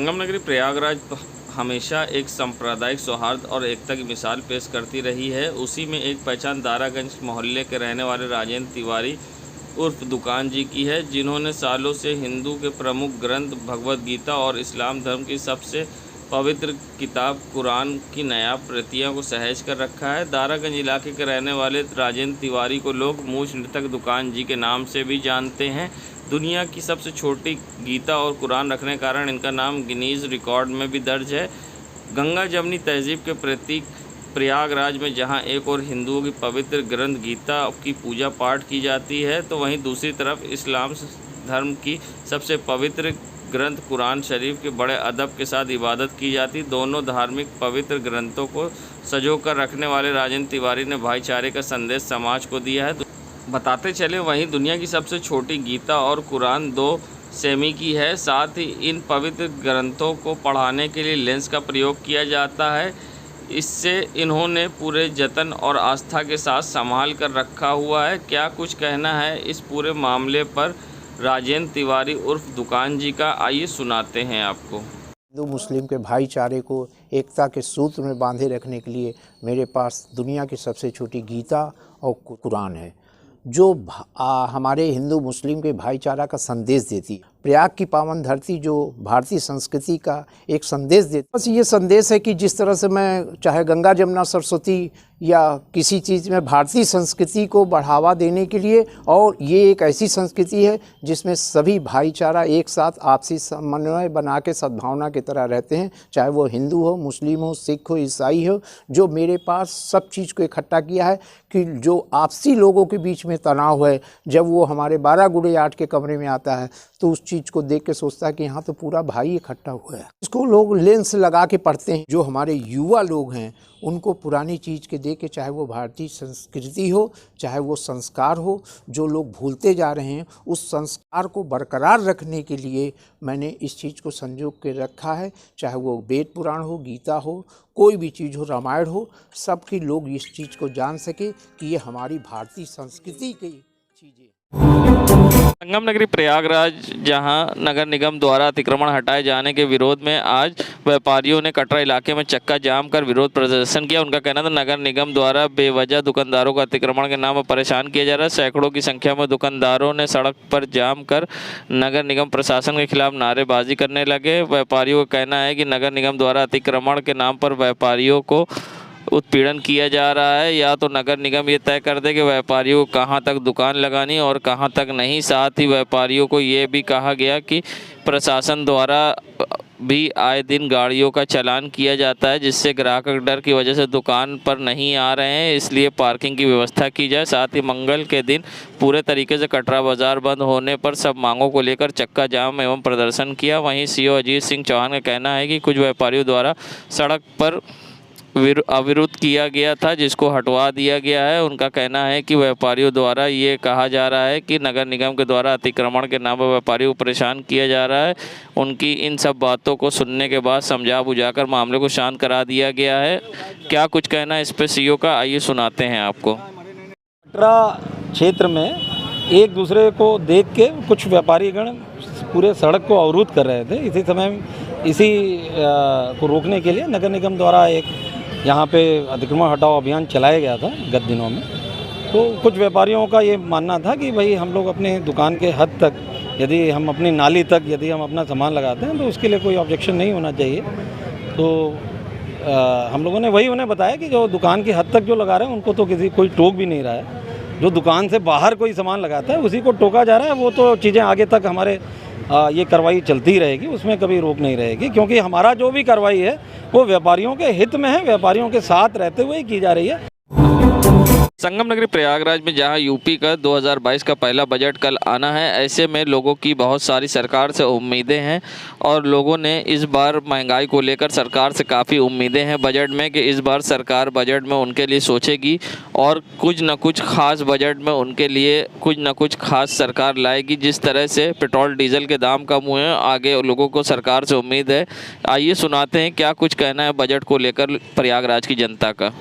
संगम नगरी प्रयागराज हमेशा एक सांप्रदायिक सौहार्द और एकता की मिसाल पेश करती रही है। उसी में एक पहचान दारागंज मोहल्ले के रहने वाले राजेंद्र तिवारी उर्फ दुकान जी की है, जिन्होंने सालों से हिंदू के प्रमुख ग्रंथ भगवद गीता और इस्लाम धर्म की सबसे पवित्र किताब कुरान की नायाब प्रतियों को सहेज कर रखा है। दारागंज इलाके के रहने वाले राजेंद्र तिवारी को लोग मूछ नृतक दुकान जी के नाम से भी जानते हैं। दुनिया की सबसे छोटी गीता और कुरान रखने के कारण इनका नाम गिनीज रिकॉर्ड में भी दर्ज है। गंगा जमनी तहजीब के प्रतीक प्रयागराज में जहां एक और हिंदुओं की पवित्र ग्रंथ गीता की पूजा पाठ की जाती है, तो वहीं दूसरी तरफ इस्लाम धर्म की सबसे पवित्र ग्रंथ कुरान शरीफ के बड़े अदब के साथ इबादत की जाती। दोनों धार्मिक पवित्र ग्रंथों को सजोकर रखने वाले राजेंद्र तिवारी ने भाईचारे का संदेश समाज को दिया है। बताते चले, वहीं दुनिया की सबसे छोटी गीता और कुरान 2 सेमी की है। साथ ही इन पवित्र ग्रंथों को पढ़ाने के लिए लेंस का प्रयोग किया जाता है। इससे इन्होंने पूरे जतन और आस्था के साथ संभाल कर रखा हुआ है। क्या कुछ कहना है इस पूरे मामले पर राजेंद्र तिवारी उर्फ दुकान जी का, आइए सुनाते हैं आपको। हिंदू मुस्लिम के भाईचारे को एकता के सूत्र में बांधे रखने के लिए मेरे पास दुनिया की सबसे छोटी गीता और कुरान है, जो हमारे हिंदू मुस्लिम के भाईचारा का संदेश देती है। प्रयाग की पावन धरती जो भारतीय संस्कृति का एक संदेश देती है। बस ये संदेश है कि जिस तरह से मैं चाहे गंगा जमुना सरस्वती या किसी चीज़ में भारतीय संस्कृति को बढ़ावा देने के लिए, और ये एक ऐसी संस्कृति है जिसमें सभी भाईचारा एक साथ आपसी समन्वय बना के सद्भावना की तरह रहते हैं, चाहे वो हिंदू हो, मुस्लिम हो, सिख हो, ईसाई हो। जो मेरे पास सब चीज़ को इकट्ठा किया है कि जो आपसी लोगों के बीच में तनाव है, जब वो हमारे 12 गुणे 8 के कमरे में आता है तो उस चीज़ को देख के सोचता है कि यहाँ तो पूरा भाई इकट्ठा हुआ है। इसको लोग लेंस लगा के पढ़ते हैं। जो हमारे युवा लोग हैं उनको पुरानी चीज़ के देख के, चाहे वो भारतीय संस्कृति हो, चाहे वो संस्कार हो, जो लोग भूलते जा रहे हैं, उस संस्कार को बरकरार रखने के लिए मैंने इस चीज़ को संजो के रखा है। चाहे वो वेद पुराण हो, गीता हो, कोई भी चीज़ हो, रामायण हो, सबकी लोग इस चीज़ को जान सके कि ये हमारी भारतीय संस्कृति की चीज़ें। संगम नगरी प्रयागराज जहां नगर निगम द्वारा अतिक्रमण हटाए जाने के विरोध में आज व्यापारियों ने कटरा इलाके में चक्का जाम कर विरोध प्रदर्शन किया। उनका कहना था नगर निगम द्वारा बेवजह दुकानदारों को अतिक्रमण के नाम पर परेशान किया जा रहा है। सैकड़ों की संख्या में दुकानदारों ने सड़क पर जाम कर नगर निगम प्रशासन के खिलाफ नारेबाजी करने लगे। व्यापारियों का कहना है कि नगर निगम द्वारा अतिक्रमण के नाम पर व्यापारियों को उत्पीड़न किया जा रहा है। या तो नगर निगम ये तय कर दे कि व्यापारियों को कहां तक दुकान लगानी और कहां तक नहीं। साथ ही व्यापारियों को ये भी कहा गया कि प्रशासन द्वारा भी आए दिन गाड़ियों का चालान किया जाता है, जिससे ग्राहक डर की वजह से दुकान पर नहीं आ रहे हैं, इसलिए पार्किंग की व्यवस्था की जाए। साथ ही मंगल के दिन पूरे तरीके से कटरा बाजार बंद होने पर सब मांगों को लेकर चक्का जाम एवं प्रदर्शन किया। वहीं सीओ अजीत सिंह चौहान का कहना है कि कुछ व्यापारियों द्वारा सड़क पर अविरोध किया गया था, जिसको हटवा दिया गया है। उनका कहना है कि व्यापारियों द्वारा ये कहा जा रहा है कि नगर निगम के द्वारा अतिक्रमण के नाम पर व्यापारियों को परेशान किया जा रहा है। उनकी इन सब बातों को सुनने के बाद समझा बुझाकर मामले को शांत करा दिया गया है। क्या कुछ कहना है इस पर सीओ का, आइए सुनाते हैं आपको। कटरा क्षेत्र में एक दूसरे को देख के कुछ व्यापारीगण पूरे सड़क को अवरुद्ध कर रहे थे। इसी को रोकने के लिए नगर निगम द्वारा एक यहाँ पे अतिक्रमण हटाओ अभियान चलाया गया था गत दिनों में। तो कुछ व्यापारियों का ये मानना था कि भाई हम लोग अपने दुकान के हद तक, यदि हम अपनी नाली तक यदि हम अपना सामान लगाते हैं तो उसके लिए कोई ऑब्जेक्शन नहीं होना चाहिए। तो हम लोगों ने वही उन्हें बताया कि जो दुकान की हद तक जो लगा रहे हैं उनको तो कोई टोक भी नहीं रहा है। जो दुकान से बाहर कोई सामान लगाता है उसी को टोका जा रहा है। वो तो चीज़ें आगे तक हमारे ये कार्रवाई चलती रहेगी, उसमें कभी रोक नहीं रहेगी, क्योंकि हमारा जो भी कार्रवाई है वो व्यापारियों के हित में है, व्यापारियों के साथ रहते हुए की जा रही है। संगम नगरी प्रयागराज में जहां यूपी का 2022 का पहला बजट कल आना है, ऐसे में लोगों की बहुत सारी सरकार से उम्मीदें हैं और लोगों ने इस बार महंगाई को लेकर सरकार से काफ़ी उम्मीदें हैं बजट में कि इस बार सरकार बजट में उनके लिए सोचेगी और कुछ न कुछ खास बजट में उनके लिए कुछ न कुछ खास सरकार लाएगी। जिस तरह से पेट्रोल डीजल के दाम कम हुए हैं, आगे लोगों को सरकार से उम्मीद है। आइए सुनाते हैं क्या कुछ कहना है बजट को लेकर प्रयागराज की जनता का।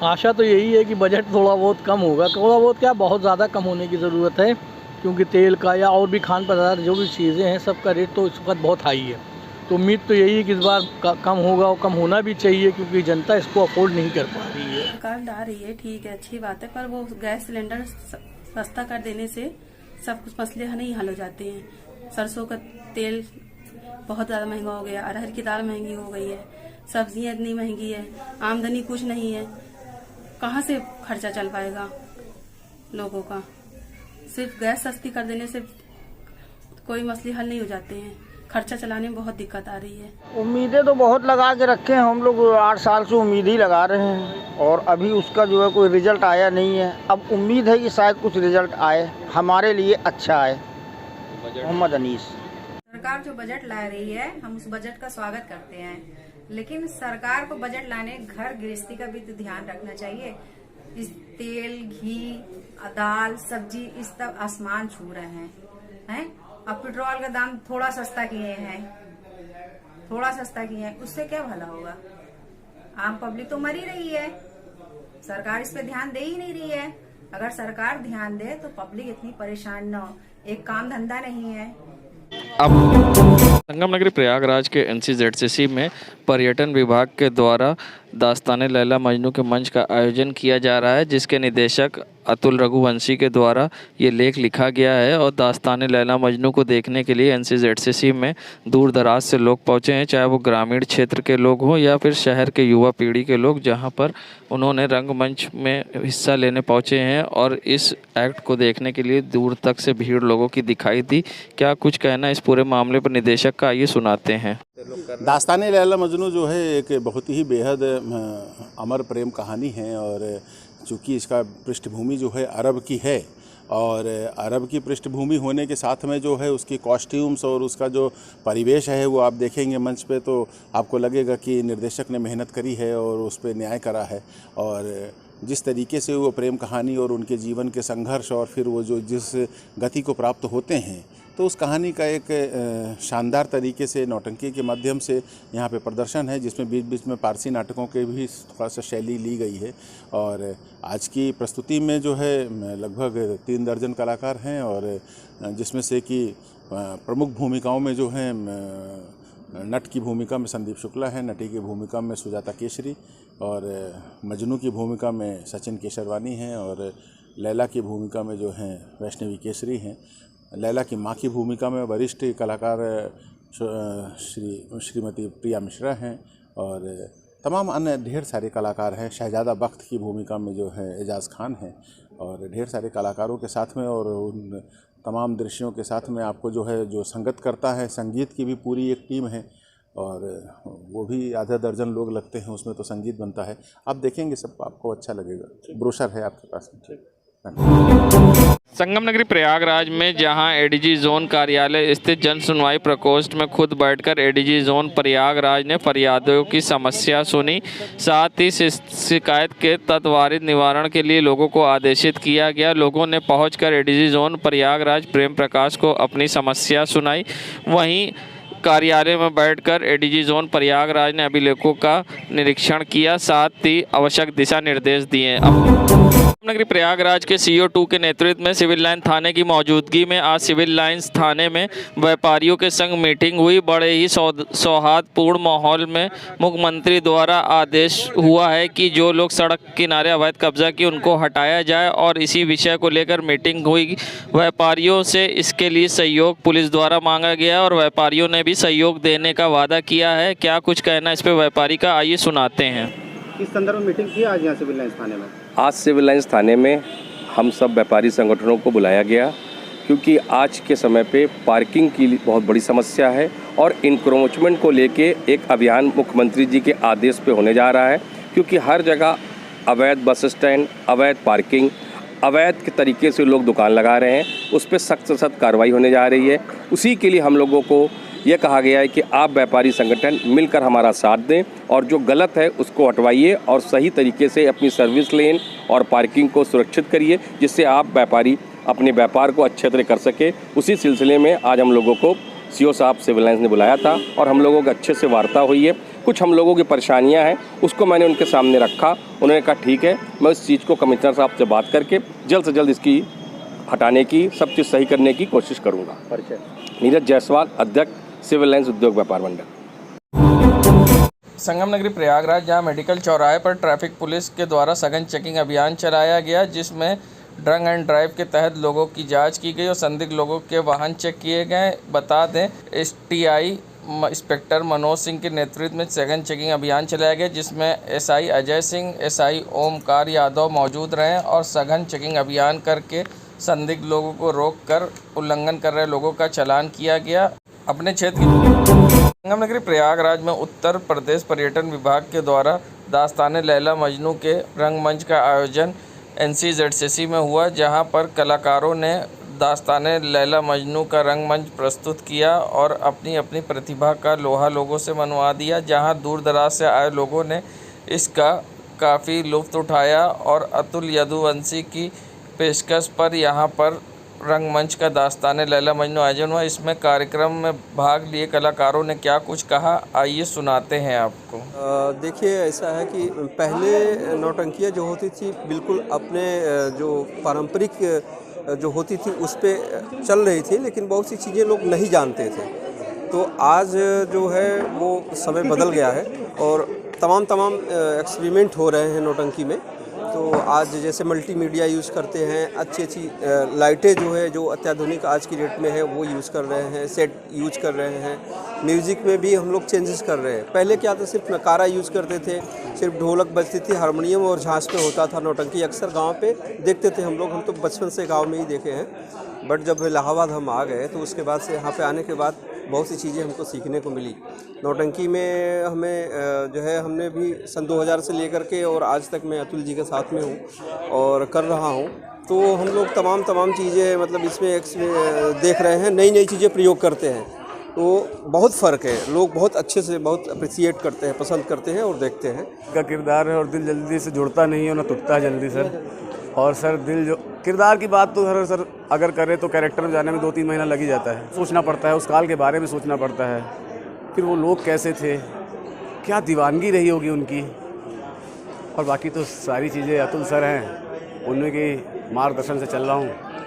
आशा तो यही है कि बजट थोड़ा बहुत कम होगा। थोड़ा बहुत क्या, बहुत ज़्यादा कम होने की ज़रूरत है, क्योंकि तेल का या और भी खान पदार्थ जो भी चीज़ें हैं सबका रेट तो इस वक्त बहुत हाई है। तो उम्मीद तो यही है कि इस बार कम होगा और कम होना भी चाहिए, क्योंकि जनता इसको अफोर्ड नहीं कर पा रही है। सरकार ला रही है, ठीक है, अच्छी बात है, पर वो गैस सिलेंडर सस्ता कर देने से सब कुछ मसले नहीं हल हो जाते हैं। सरसों का तेल बहुत ज़्यादा महंगा हो गया, अरहर की दाल महंगी हो गई है, सब्जियां इतनी महंगी है, आमदनी कुछ नहीं है, कहाँ से खर्चा चल पाएगा लोगों का। सिर्फ गैस सस्ती कर देने से कोई मसले हल नहीं हो जाते हैं, खर्चा चलाने में बहुत दिक्कत आ रही है। उम्मीदें तो बहुत लगा के रखे हैं हम लोग, 8 साल से उम्मीद ही लगा रहे हैं और अभी उसका जो है कोई रिजल्ट आया नहीं है। अब उम्मीद है कि शायद कुछ रिजल्ट आए, हमारे लिए अच्छा आए। मोहम्मद अनीस। सरकार जो बजट ला रही है, हम उस बजट का स्वागत करते हैं, लेकिन सरकार को बजट लाने घर गृहस्थी का भी तो ध्यान रखना चाहिए। इस तेल, घी, दाल, सब्जी इस तक आसमान छू रहे हैं। अब पेट्रोल का दाम थोड़ा सस्ता किए हैं, उससे क्या भला होगा? आम पब्लिक तो मर ही रही है, सरकार इस पे ध्यान दे ही नहीं रही है। अगर सरकार ध्यान दे तो पब्लिक इतनी परेशान न हो, एक काम धंधा नहीं है। अब संगम नगरी प्रयागराज के NCZCC में पर्यटन विभाग के द्वारा दास्ताने लैला मजनू के मंच का आयोजन किया जा रहा है, जिसके निदेशक अतुल रघुवंशी के द्वारा ये लेख लिखा गया है। और दास्ताने लैला मजनू को देखने के लिए NCZCC में दूर दराज से लोग पहुँचे हैं, चाहे वो ग्रामीण क्षेत्र के लोग हों या फिर शहर के युवा पीढ़ी के लोग, जहाँ पर उन्होंने रंगमंच में हिस्सा लेने पहुँचे हैं और इस एक्ट को देखने के लिए दूर तक से भीड़ लोगों की दिखाई दी। क्या कुछ कहना इस पूरे मामले पर निदेशक का, आइए सुनाते हैं। दास्ताने लैला मजनू जो है एक बहुत ही बेहद अमर प्रेम कहानी है, और चूँकि इसका पृष्ठभूमि जो है अरब की है, और अरब की पृष्ठभूमि होने के साथ में जो है उसकी कॉस्ट्यूम्स और उसका जो परिवेश है वो आप देखेंगे मंच पे तो आपको लगेगा कि निर्देशक ने मेहनत करी है और उस पर न्याय करा है। और जिस तरीके से वो प्रेम कहानी और उनके जीवन के संघर्ष और फिर वो जो जिस गति को प्राप्त होते हैं, तो उस कहानी का एक शानदार तरीके से नौटंकी के माध्यम से यहाँ पे प्रदर्शन है, जिसमें बीच बीच में पारसी नाटकों के भी थोड़ा सा शैली ली गई है। और आज की प्रस्तुति में जो है लगभग 3 दर्जन कलाकार हैं, और जिसमें से कि प्रमुख भूमिकाओं में जो है नट की भूमिका में संदीप शुक्ला है, नटी की भूमिका में सुजाता केसरी, और मजनू की भूमिका में सचिन केसरवानी हैं, और लैला की भूमिका में जो हैं वैष्णवी केसरी हैं। लैला की माँ की भूमिका में वरिष्ठ कलाकार श्रीमती प्रिया मिश्रा हैं, और तमाम अन्य ढेर सारे कलाकार हैं। शहजादा बख्त की भूमिका में जो है एजाज़ खान हैं, और ढेर सारे कलाकारों के साथ में और उन तमाम दृश्यों के साथ में आपको जो है जो संगत करता है, संगीत की भी पूरी एक टीम है, और वो भी आधा दर्जन लोग लगते हैं उसमें, तो संगीत बनता है। आप देखेंगे, सब आपको अच्छा लगेगा। ब्रोशर है आपके पास में। संगम नगरी प्रयागराज में जहां ADG जोन कार्यालय स्थित जन सुनवाई प्रकोष्ठ में खुद बैठकर ADG जोन प्रयागराज ने फरियादियों की समस्या सुनी, साथ ही शिकायत के तत्वारित निवारण के लिए लोगों को आदेशित किया गया। लोगों ने पहुंचकर ADG जोन प्रयागराज प्रेम प्रकाश को अपनी समस्या सुनाई। वहीं कार्यालय में बैठकर ADG जोन प्रयागराज ने अभिलेखों का निरीक्षण किया, साथ ही आवश्यक दिशा निर्देश दिए। नगरी प्रयागराज के CO2 के नेतृत्व में सिविल लाइन थाने की मौजूदगी में आज सिविल लाइंस थाने में व्यापारियों के संग मीटिंग हुई। बड़े ही सौहार्दपूर्ण माहौल में मुख्यमंत्री द्वारा आदेश हुआ है कि जो लोग सड़क किनारे अवैध कब्जा की उनको हटाया जाए, और इसी विषय को लेकर मीटिंग हुई। व्यापारियों से इसके लिए सहयोग पुलिस द्वारा मांगा गया और व्यापारियों ने भी सहयोग देने का वादा किया है। क्या कुछ कहना इस पर व्यापारी का, आइए सुनाते हैं। किस संदर्भ में मीटिंग की आज यहाँ सिविल लाइंस थाने में? आज सिविल लाइंस थाने में हम सब व्यापारी संगठनों को बुलाया गया, क्योंकि आज के समय पे पार्किंग की बहुत बड़ी समस्या है, और इंक्रोचमेंट को लेके एक अभियान मुख्यमंत्री जी के आदेश पे होने जा रहा है। क्योंकि हर जगह अवैध बस स्टैंड, अवैध पार्किंग, अवैध के तरीके से लोग दुकान लगा रहे हैं, उस पर सख्त से सख्त कार्रवाई होने जा रही है। उसी के लिए हम लोगों को यह कहा गया है कि आप व्यापारी संगठन मिलकर हमारा साथ दें, और जो गलत है उसको हटवाइए और सही तरीके से अपनी सर्विस लेन और पार्किंग को सुरक्षित करिए, जिससे आप व्यापारी अपने व्यापार को अच्छे तरह कर सके। उसी सिलसिले में आज हम लोगों को CO साहब सिविल लाइंस ने बुलाया था, और हम लोगों की अच्छे से वार्ता हुई है। कुछ हम लोगों की परेशानियां हैं, उसको मैंने उनके सामने रखा। उन्होंने कहा ठीक है, मैं उस चीज़ को कमिश्नर साहब से बात करके जल्द से जल्द इसकी हटाने की, सब चीज़ सही करने की कोशिश करूँगा। नीरज जायसवाल, अध्यक्ष सिविल लाइंस उद्योग व्यापार मंडल। संगम नगरी प्रयागराज, जहां मेडिकल चौराहे पर ट्रैफिक पुलिस के द्वारा सघन चेकिंग अभियान चलाया गया, जिसमें ड्रंक एंड ड्राइव के तहत लोगों की जांच की गई और संदिग्ध लोगों के वाहन चेक किए गए। बता दें, STI इंस्पेक्टर मनोज सिंह के नेतृत्व में सघन चेकिंग अभियान चलाया गया, जिसमें SI अजय सिंह, SI ओमकार यादव मौजूद रहे और सघन चेकिंग अभियान करके संदिग्ध लोगों को रोककर उल्लंघन कर रहे लोगों का चालान किया गया। अपने क्षेत्र संगम नगरी प्रयागराज में उत्तर प्रदेश पर्यटन विभाग के द्वारा दास्ताने लैला मजनू के रंगमंच का आयोजन NCZCC में हुआ, जहां पर कलाकारों ने दास्ताने लैला मजनू का रंगमंच प्रस्तुत किया और अपनी अपनी प्रतिभा का लोहा लोगों से मनवा दिया, जहां दूर दराज से आए लोगों ने इसका काफ़ी लुत्फ़ उठाया और अतुल यदुवंशी की पेशकश पर यहां पर रंगमंच का दास्ताने लैला मजनू आयोजन हुआ। इसमें कार्यक्रम में भाग लिए कलाकारों ने क्या कुछ कहा, आइए सुनाते हैं आपको। देखिए, ऐसा है कि पहले नौटंकियाँ जो होती थी बिल्कुल अपने जो पारंपरिक जो होती थी उस पे चल रही थी, लेकिन बहुत सी चीज़ें लोग नहीं जानते थे। तो आज जो है वो समय बदल गया है और तमाम एक्सपेरिमेंट हो रहे हैं नौटंकी में। तो आज जैसे मल्टीमीडिया यूज़ करते हैं, अच्छी लाइटें जो है जो अत्याधुनिक आज की डेट में है वो यूज़ कर रहे हैं, सेट यूज़ कर रहे हैं। म्यूज़िक में भी हम लोग चेंजेस कर रहे हैं। पहले क्या था, सिर्फ नकारा यूज़ करते थे, सिर्फ ढोलक बजती थी, हारमोनियम और झांझ पे होता था नौटंकी। अक्सर गांव पे देखते थे हम लोग, हम तो बचपन से गांव में ही देखे हैं। बट जब इलाहाबाद हम आ गए तो उसके बाद से यहाँ पे आने के बाद बहुत सी चीज़ें हमको सीखने को मिली। नौटंकी में हमें जो है हमने भी सन 2000 से लेकर के और आज तक मैं अतुल जी के साथ में हूँ और कर रहा हूँ। तो हम लोग तमाम चीज़ें मतलब इसमें देख रहे हैं, नई चीज़ें प्रयोग करते हैं। तो बहुत फ़र्क है, लोग बहुत अच्छे से बहुत अप्रिसिएट करते हैं, पसंद करते हैं और देखते हैं। का किरदार है और दिल जल्दी से जुड़ता नहीं है और ना टूटता है जल्दी सर। और सर दिल जो किरदार की बात तो सर अगर करें तो कैरेक्टर में जाने में 2-3 महीना लग ही जाता है। सोचना पड़ता है, उस काल के बारे में सोचना पड़ता है, फिर वो लोग कैसे थे, क्या दीवानगी रही होगी उनकी। और बाकी तो सारी चीज़ें अतुल सर हैं, उन्हीं के मार्गदर्शन से चल रहा हूँ।